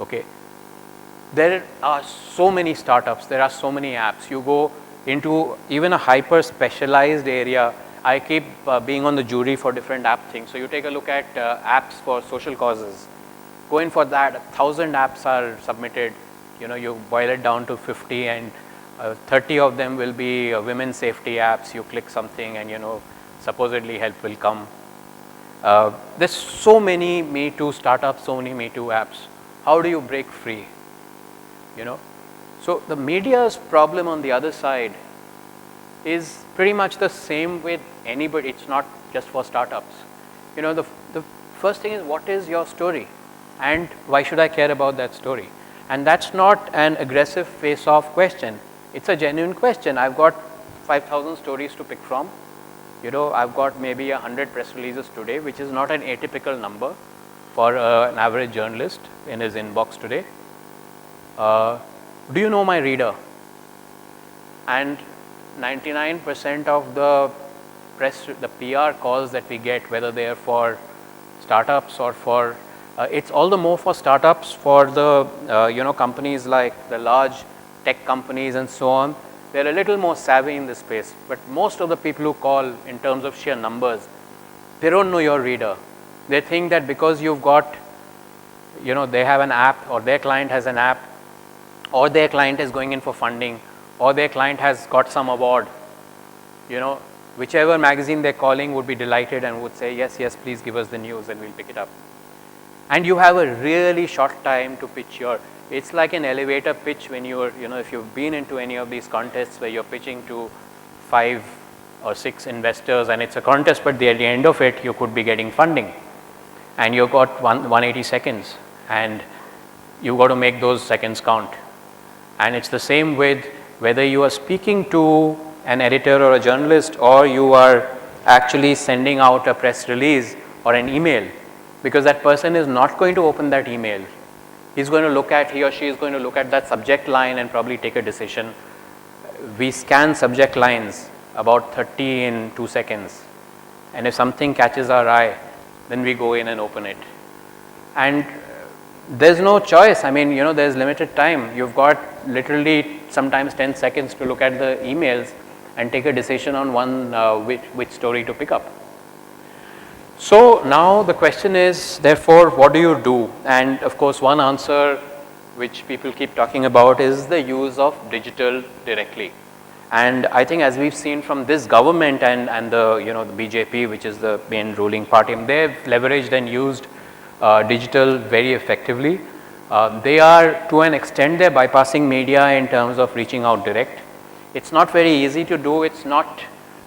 Okay. There are so many startups, there are so many apps. You go into even a hyper specialized area. I keep being on the jury for different app things. So you take a look at apps for social causes. Go in for that, 1,000 apps are submitted. You know, you boil it down to 50 and 30 of them will be women's safety apps. You click something and, you know, supposedly help will come. There's so many Me Too startups, so many Me Too apps. How do you break free? You know, so the media's problem on the other side is pretty much the same with anybody. It's not just for startups. You know, the first thing is, what is your story and why should I care about that story? And that's not an aggressive face-off question. It's a genuine question. I've got 5,000 stories to pick from. You know, I've got maybe 100 press releases today, which is not an atypical number for an average journalist in his inbox today. Do you know my reader? And 99% of the press, the PR calls that we get, whether they are for startups or for, it's all the more for startups, for the, you know, companies like the large tech companies and so on. They're a little more savvy in this space, but most of the people who call in terms of sheer numbers, they don't know your reader. They think that because you've got, you know, they have an app or their client has an app, or their client is going in for funding, or their client has got some award, you know, whichever magazine they're calling would be delighted and would say, yes, yes, please give us the news and we'll pick it up. And you have a really short time to pitch your, it's like an elevator pitch when you're, you know, if you've been into any of these contests where you're pitching to 5 or 6 investors and it's a contest, but at the end of it, you could be getting funding. And you've got 180 seconds and you've got to make those seconds count. And it's the same with whether you are speaking to an editor or a journalist, or you are actually sending out a press release or an email, because that person is not going to open that email. He's going to look at, he or she is going to look at that subject line and probably take a decision. We scan subject lines about 30 in 2 seconds. And if something catches our eye, then we go in and open it. And there's no choice. I mean, you know, there's limited time. You've got literally sometimes 10 seconds to look at the emails and take a decision on one which story to pick up. So now the question is, therefore, what do you do? And of course, one answer which people keep talking about is the use of digital directly. And I think, as we've seen from this government and the, you know, the BJP, which is the main ruling party, they've leveraged and used digital very effectively. They are, to an extent, they're bypassing media in terms of reaching out direct. It's not very easy to do. It's not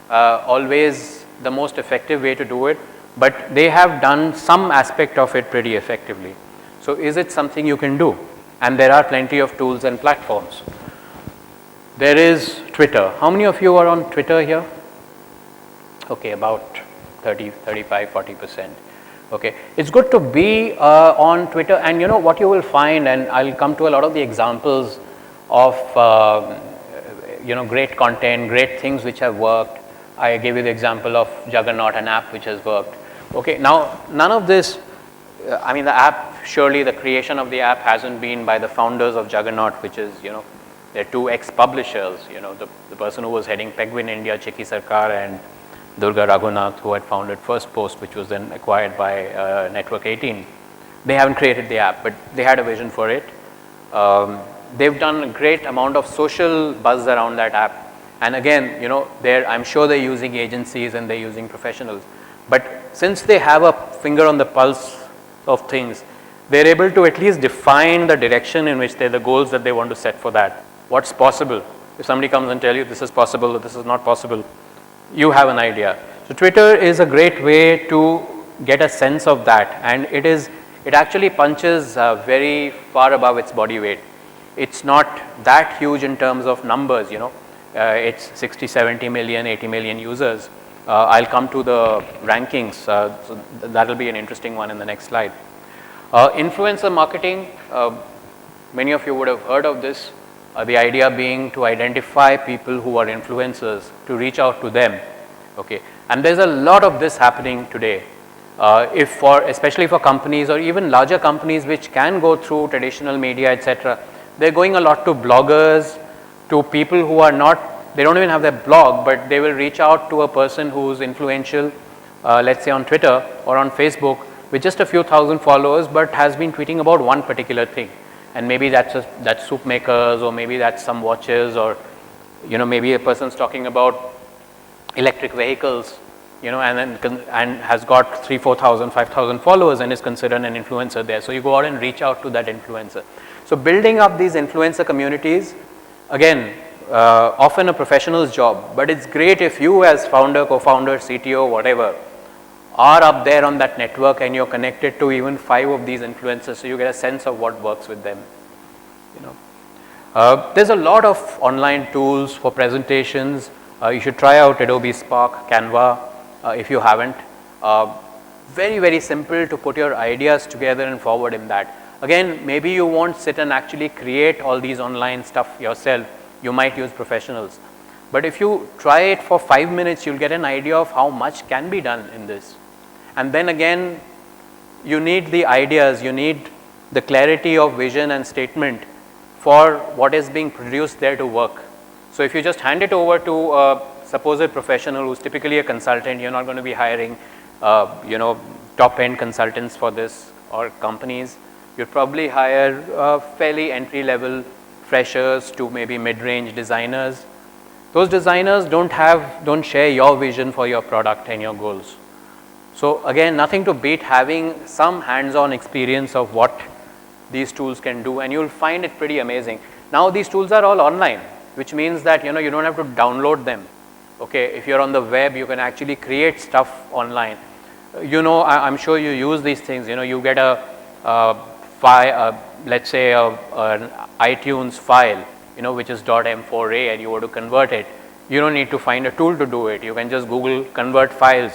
always the most effective way to do it, but they have done some aspect of it pretty effectively. So is it something you can do? And there are plenty of tools and platforms. There is Twitter. How many of you are on Twitter here? Okay, about 30, 35, 40%. Okay, it's good to be on Twitter, and you know what you will find, and I'll come to a lot of the examples of you know, great content, great things which have worked. I gave you the example of Juggernaut, an app which has worked. Okay, now none of this, I mean, the app, surely the creation of the app hasn't been by the founders of Juggernaut, which is, you know, they're 2 ex-publishers, you know, the person who was heading Penguin India, Chiki Sarkar, and Durga Raghunath, who had founded First Post, which was then acquired by Network 18. They haven't created the app, but they had a vision for it. They've done a great amount of social buzz around that app. And again, you know, I'm sure they're using agencies and they're using professionals. But since they have a finger on the pulse of things, they're able to at least define the direction in which they're the goals that they want to set for that. What's possible? If somebody comes and tells you this is possible or this is not possible, you have an idea. So Twitter is a great way to get a sense of that, and it actually punches very far above its body weight. It's not that huge in terms of numbers, you know. It's 60, 70 million, 80 million users. I'll come to the rankings, so that'll be an interesting one in the next slide. Influencer marketing, many of you would have heard of this. The idea being to identify people who are influencers, to reach out to them. Okay, and there's a lot of this happening today. Especially for companies or even larger companies which can go through traditional media, etc., they're going a lot to bloggers, to people who are not, they don't even have their blog, but they will reach out to a person who's influential, let's say on Twitter or on Facebook, with just a few thousand followers, but has been tweeting about one particular thing. And maybe that's soup makers, or maybe that's some watches, or maybe a person's talking about electric vehicles, and has got 3,000, 4,000, 5,000 followers and is considered an influencer there. So you go out and reach out to that influencer. So building up these influencer communities, again, often a professional's job, but it's great if you as founder, co-founder, CTO, whatever, are up there on that network and you're connected to even 5 of these influencers, so you get a sense of what works with them. There's a lot of online tools for presentations. You should try out Adobe Spark, Canva, if you haven't. Very, very simple to put your ideas together and forward in that. Again, maybe you won't sit and actually create all these online stuff yourself. You might use professionals. But if you try it for 5 minutes, you'll get an idea of how much can be done in this. And then again, you need the ideas, you need the clarity of vision and statement for what is being produced there to work. So if you just hand it over to a supposed professional who's typically a consultant, you're not going to be hiring, top-end consultants for this, or companies. You'd probably hire fairly entry-level freshers to maybe mid-range designers. Those designers don't share your vision for your product and your goals. So again, nothing to beat having some hands-on experience of what these tools can do, and you'll find it pretty amazing. Now these tools are all online, which means that you don't have to download them. Okay, if you're on the web, you can actually create stuff online. I'm sure you use these things. You get a file, let's say an iTunes file, which is .m4a, and you want to convert it. You don't need to find a tool to do it. You can just Google convert files,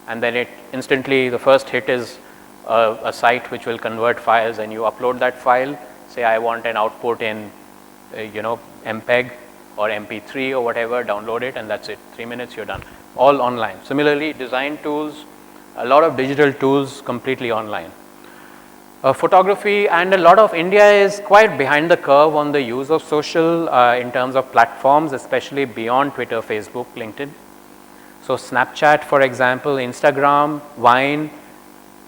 and then it instantly, the first hit is a site which will convert files, and you upload that file. Say I want an output in MPEG or MP3 or whatever, download it, and that's it. 3 minutes, you're done. All online. Similarly, design tools, a lot of digital tools completely online. Photography, and a lot of India is quite behind the curve on the use of social in terms of platforms, especially beyond Twitter, Facebook, LinkedIn. So Snapchat, for example, Instagram, Vine,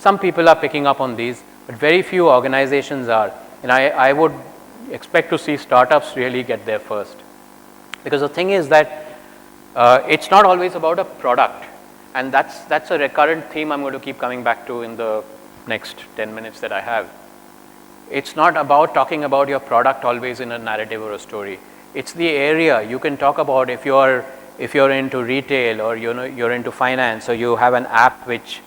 some people are picking up on these, but very few organizations are. And I would expect to see startups really get there first. Because the thing is that it's not always about a product, and that's a recurrent theme I'm going to keep coming back to in the next 10 minutes that I have. It's not about talking about your product always in a narrative or a story. It's the area you can talk about. If you're into retail, or you're into finance, or you have an app which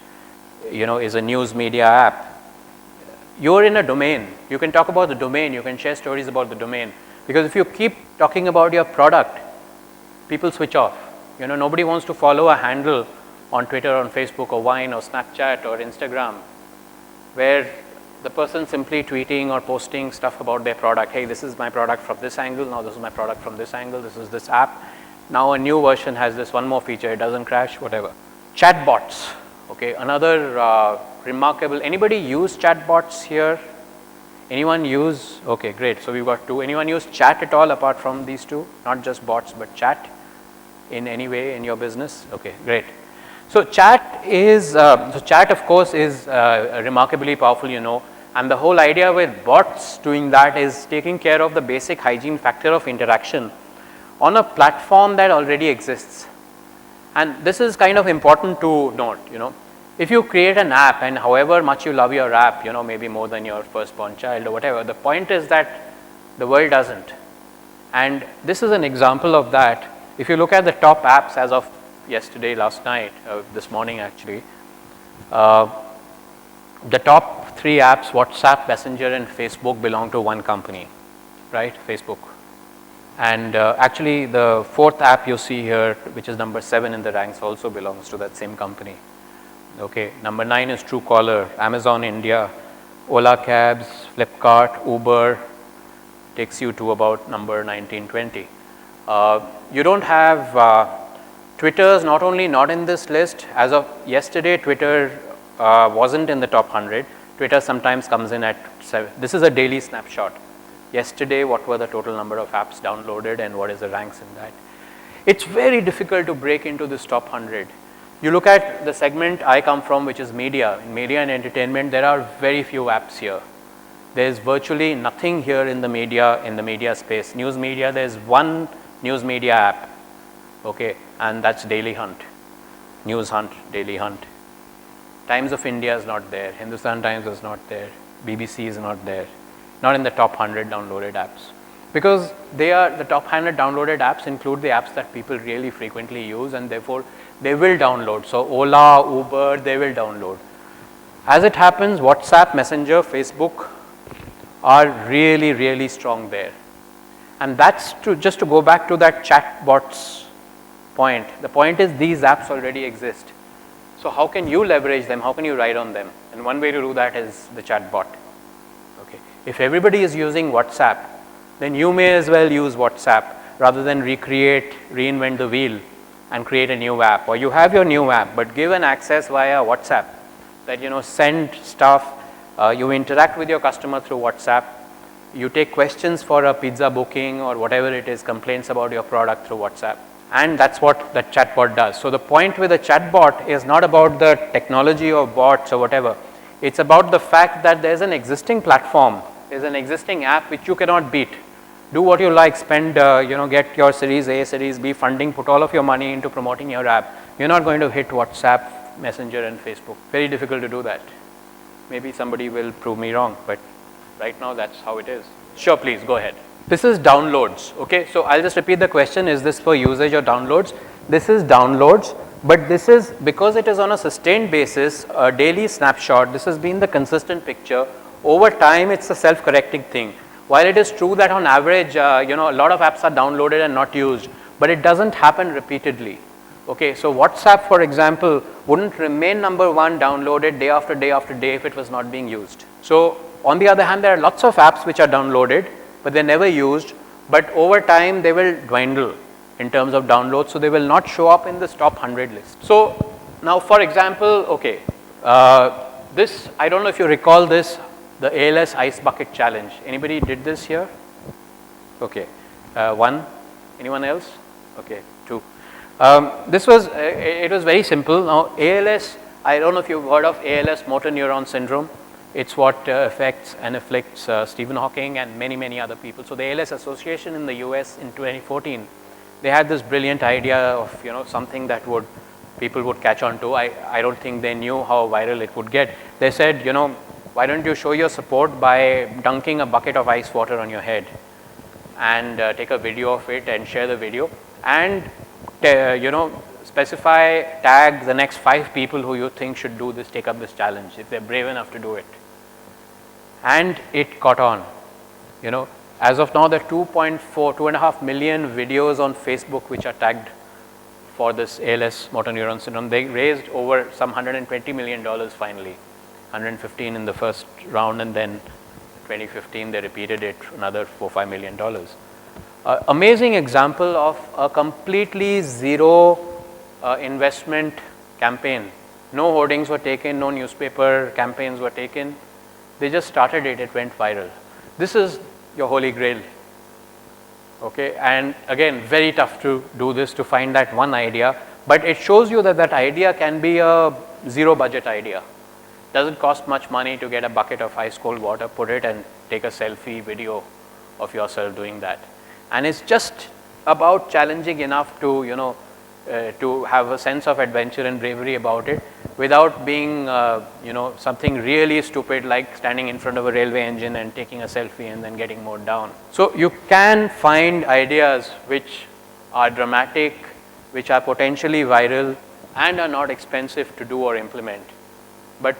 is a news media app, you're in a domain. You can talk about the domain. You can share stories about the domain. Because if you keep talking about your product, people switch off. Nobody wants to follow a handle on Twitter, on Facebook, or Vine, or Snapchat, or Instagram, where the person simply tweeting or posting stuff about their product. Hey, this is my product from this angle. Now this is my product from this angle. This is this app. Now a new version has this one more feature. It doesn't crash, whatever. Chatbots. Okay, another remarkable. Anybody use chatbots here? Anyone use? Okay, great. So we've got 2. Anyone use chat at all apart from these 2? Not just bots, but chat in any way in your business? Okay, great. So chat is, chat of course is remarkably powerful, and the whole idea with bots doing that is taking care of the basic hygiene factor of interaction on a platform that already exists. And this is kind of important to note, If you create an app, and however much you love your app, maybe more than your firstborn child or whatever, the point is that the world doesn't. And this is an example of that. If you look at the top apps as of yesterday, last night, this morning actually, the top 3 apps, WhatsApp, Messenger, and Facebook, belong to one company, right? Facebook. And actually the 4th app you see here, which is number 7 in the ranks, also belongs to that same company. Okay, number 9 is Truecaller, Amazon India, Ola Cabs, Flipkart, Uber, takes you to about number 19, 20. You don't have Twitter's not only not in this list. As of yesterday, Twitter wasn't in the top 100. Twitter sometimes comes in at 7. This is a daily snapshot. Yesterday, what were the total number of apps downloaded and what is the ranks in that? It's very difficult to break into this top 100. You look at the segment I come from, which is media. In media and entertainment, there are very few apps here. There's virtually nothing here in the media space. News media, there's one news media app, okay, and that's Daily Hunt, News Hunt, Daily Hunt. Times of India is not there, Hindustan Times is not there, BBC is not there, not in the top 100 downloaded apps. Because the top 100 downloaded apps include the apps that people really frequently use, and therefore they will download. So Ola, Uber, they will download. As it happens, WhatsApp, Messenger, Facebook are really, really strong there. And that's just to go back to that chatbots point. The point is these apps already exist. So how can you leverage them? How can you ride on them? And one way to do that is the chatbot. Okay. If everybody is using WhatsApp, then you may as well use WhatsApp rather than reinvent the wheel and create a new app. Or you have your new app, but give an access via WhatsApp that, send stuff, you interact with your customer through WhatsApp, you take questions for a pizza booking or whatever it is, complaints about your product through WhatsApp. And that's what the chatbot does. So the point with a chatbot is not about the technology or bots or whatever. It's about the fact that there's an existing platform, there's an existing app which you cannot beat. Do what you like, spend, get your Series A, Series B funding, put all of your money into promoting your app. You're not going to hit WhatsApp, Messenger and Facebook. Very difficult to do that. Maybe somebody will prove me wrong, but right now that's how it is. Sure, please go ahead. This is downloads, okay? So I'll just repeat the question, is this for usage or downloads? This is downloads, but this is, because it is on a sustained basis, a daily snapshot, this has been the consistent picture. Over time, it's a self-correcting thing. While it is true that on average, a lot of apps are downloaded and not used, but it doesn't happen repeatedly. Okay, so WhatsApp, for example, wouldn't remain number one downloaded day after day after day if it was not being used. So on the other hand, there are lots of apps which are downloaded, but they're never used, but over time they will dwindle in terms of downloads, so they will not show up in this top 100 list. So now, for example, okay, this, I don't know if you recall this, the ALS Ice Bucket Challenge. Anybody did this here? Okay, one. Anyone else? Okay, two. This was, it was very simple. Now ALS, I don't know if you've heard of ALS, motor neuron syndrome. It's what affects and afflicts Stephen Hawking and many, many other people. So the ALS Association in the US in 2014, they had this brilliant idea of, something that people would catch on to. I don't think they knew how viral it would get. They said, why don't you show your support by dunking a bucket of ice water on your head and take a video of it and share the video and specify, tag the next 5 people who you think should do this, take up this challenge, if they're brave enough to do it. And it caught on. As of now, there are 2.5 million videos on Facebook which are tagged for this ALS motor neuron syndrome. They raised over some $120 million finally, 115 in the first round, and then 2015 they repeated it, another $4-5 million. Amazing example of a completely zero investment campaign. No hoardings were taken, no newspaper campaigns were taken. They just started it, it went viral. This is your holy grail. Okay, and again, very tough to do this, to find that one idea, but it shows you that that idea can be a zero budget idea. Doesn't cost much money to get a bucket of ice cold water, put it and take a selfie video of yourself doing that. And it's just about challenging enough to, to have a sense of adventure and bravery about it without being, something really stupid like standing in front of a railway engine and taking a selfie and then getting mowed down. So you can find ideas which are dramatic, which are potentially viral and are not expensive to do or implement, but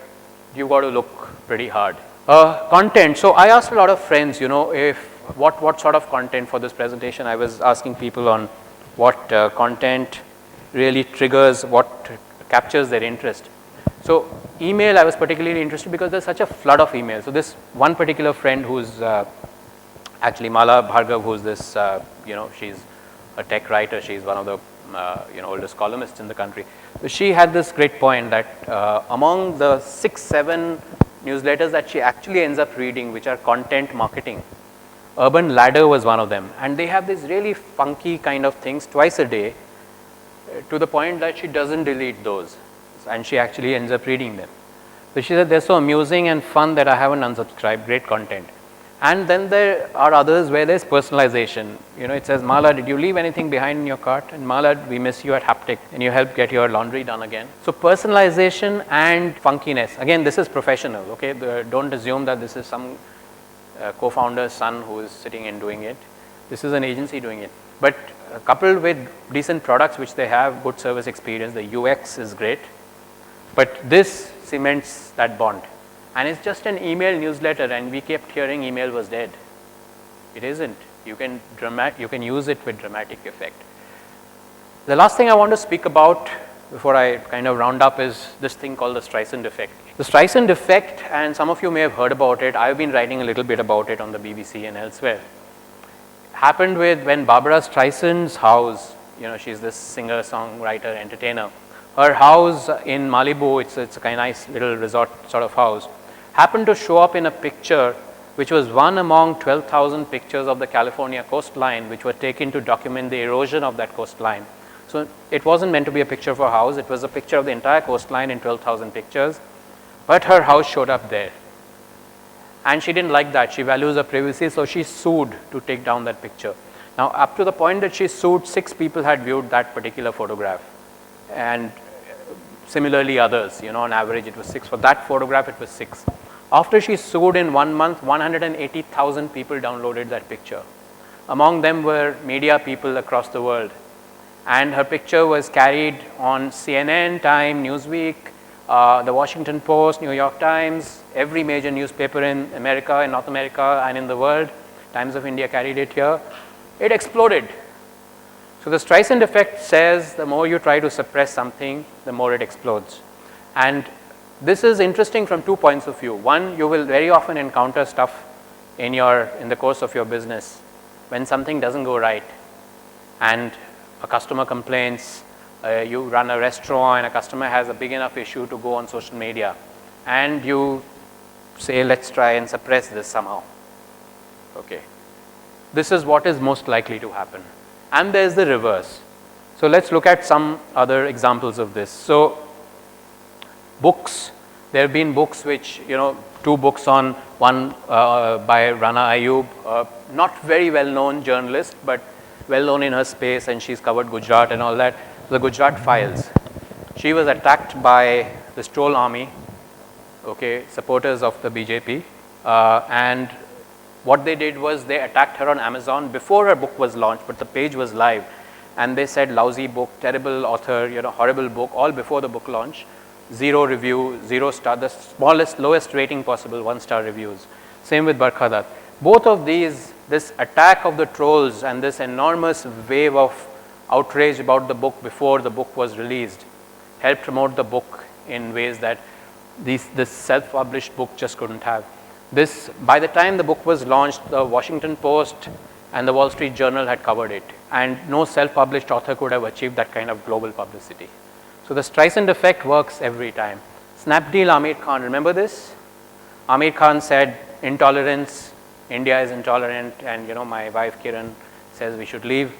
you've got to look pretty hard. Content. So I asked a lot of friends, what sort of content for this presentation. I was asking people on what content really triggers, what captures their interest. So email, I was particularly interested because there's such a flood of emails. So this one particular friend who's actually Mala Bhargav, who's this, she's a tech writer. She's one of the oldest columnists in the country. So she had this great point that among the 6, 7 newsletters that she actually ends up reading, which are content marketing, Urban Ladder was one of them. And they have these really funky kind of things twice a day, to the point that she doesn't delete those. And she actually ends up reading them. So she said, they're so amusing and fun that I haven't unsubscribed, great content. And then there are others where there's personalization. You know, it says, Mala, did you leave anything behind in your cart? And Mala, we miss you at Haptic, and you help get your laundry done again. So personalization and funkiness. Again, this is professional, okay? Don't assume that this is some co-founder's son who is sitting and doing it. This is an agency doing it. But coupled with decent products which they have, good service experience, the UX is great. But this cements that bond. And it's just an email newsletter, and we kept hearing email was dead. It isn't. You can use it with dramatic effect. The last thing I want to speak about before I kind of round up is this thing called the Streisand effect. The Streisand effect, and some of you may have heard about it, I've been writing a little bit about it on the BBC and elsewhere, happened with when Barbara Streisand's house, you know, she's this singer, songwriter, entertainer, her house in Malibu, it's a kind of nice little resort sort of house, happened to show up in a picture which was one among 12,000 pictures of the California coastline which were taken to document the erosion of that coastline. So it wasn't meant to be a picture of her house, it was a picture of the entire coastline in 12,000 pictures, but her house showed up there. And she didn't like that, she values her privacy, so she sued to take down that picture. Now up to the point that she sued, 6 people had viewed that particular photograph. And similarly others, you know, on average it was 6. For that photograph it was 6. After she sued in 1 month, 180,000 people downloaded that picture. Among them were media people across the world. And her picture was carried on CNN, Time, Newsweek, the Washington Post, New York Times, every major newspaper in America, in North America and in the world. Times of India carried it here. It exploded. So the Streisand effect says the more you try to suppress something, the more it explodes. And this is interesting from 2 points of view. One, you will very often encounter stuff in the course of your business when something doesn't go right and a customer complains, you run a restaurant and a customer has a big enough issue to go on social media, and you say, let's try and suppress this somehow. Okay. This is what is most likely to happen. And there's the reverse. So let's look at some other examples of this. So books, there have been books which, you know, 2 books on, one by Rana Ayub, not very well known journalist, but well known in her space, and she's covered Gujarat and all that, the Gujarat Files. She was attacked by the Stroll Army, okay, supporters of the BJP, and what they did was they attacked her on Amazon before her book was launched, but the page was live, and they said lousy book, terrible author, you know, horrible book, all before the book launch. 0 review, 0 star, the smallest, lowest rating possible, 1-star reviews. Same with Barkhadat. Both of these, this attack of the trolls and this enormous wave of outrage about the book before the book was released helped promote the book in ways that this self-published book just couldn't have. This, by the time the book was launched, the Washington Post and the Wall Street Journal had covered it, and no self-published author could have achieved that kind of global publicity. So the Streisand effect works every time. Snapdeal Amir Khan, remember this? Amir Khan said, intolerance, India is intolerant, and you know, my wife Kiran says we should leave.